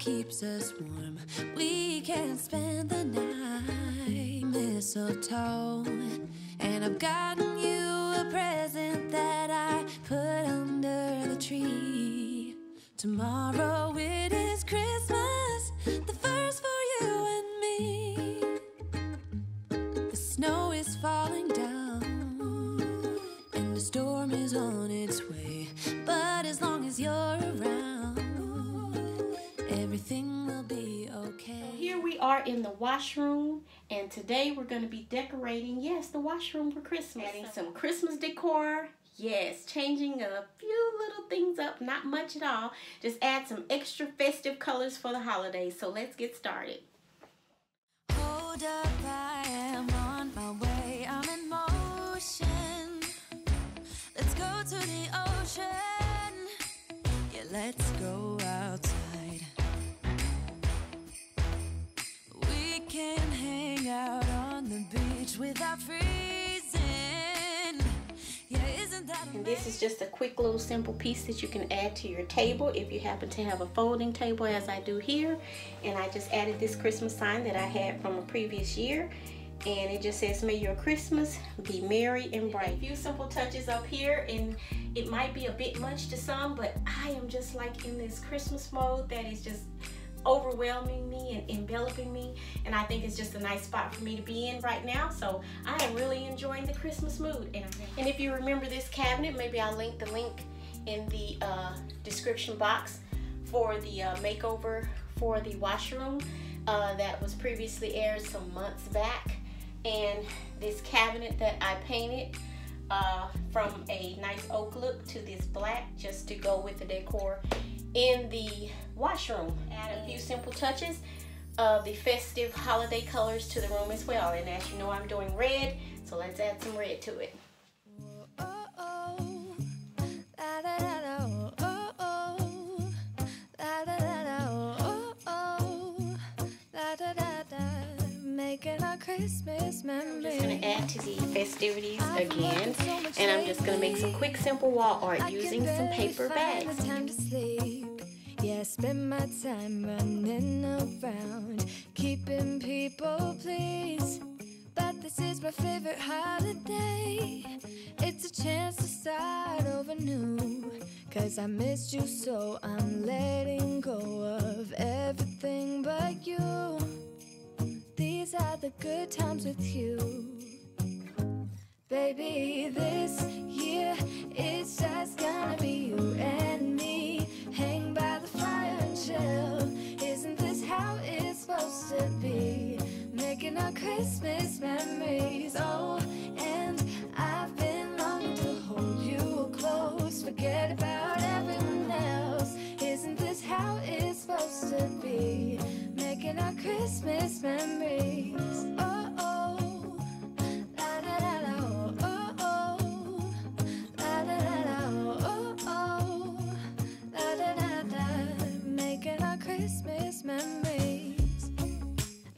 keeps us warm. We can spend the night. Mistletoe, and I've gotten you a present that I put under the tree. Tomorrow it is Christmas, the first for you and me. The snow is falling down, and the storm is on its way. But as long as you're around, everything will be okay. Here we are in the washroom, and today we're going to be decorating, yes, the washroom for Christmas. Adding some Christmas decor. Yes, changing a few little things up, not much at all. Just add some extra festive colors for the holidays. So let's get started. Hold up, I am on my way, I'm in motion. Let's go to the ocean, yeah, let's go outside. We can hang out on the beach without freezing. And this is just a quick little simple piece that you can add to your table if you happen to have a folding table, as I do here. And I just added this Christmas sign that I had from a previous year, and it just says, "May your Christmas be merry and bright." A few simple touches up here, and it might be a bit much to some, but I am just like in this Christmas mode that is just overwhelming me and enveloping me, and I think it's just a nice spot for me to be in right now. So I am really enjoying the Christmas mood. And if you remember this cabinet, maybe I'll link the link in the description box for the makeover for the washroom that was previously aired some months back. And this cabinet that I painted from a nice oak look to this black, just to go with the decor in the washroom. Add a few simple touches of the festive holiday colors to the room as well. And as you know, I'm doing red, so let's add some red to it. Making our Christmas memories. I'm just going to add to the festivities again, and I'm just going to make some quick simple wall art using some paper bags. Yeah, spend my time running around, keeping people pleased. But this is my favorite holiday. It's a chance to start over new, 'cause I missed you, so I'm letting go of everything but you. These are the good times with you. Baby, this year it's just gonna be you and me. Hang by the fire and chill. Isn't this how it's supposed to be? Making our Christmas memories. Oh, and I've been longing to hold you close. Forget about everyone else. Isn't this how it's supposed to be? Making our Christmas memories. Oh, oh, la da da da, oh, oh, la da da da, oh, oh, la da da da. Making our Christmas memories.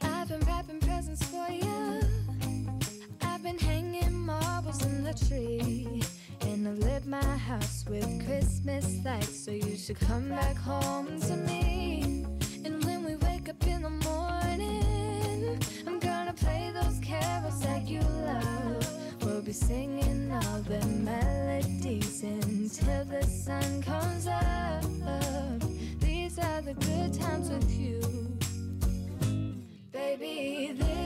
I've been wrapping presents for you. I've been hanging marbles in the tree, and I've lit my house with Christmas lights. So you should come back home to me. And when we wake up in the morning, I'm gonna play those carols that you love. We'll be singing all the melodies until the sun comes up. These are the good times with you. Baby, this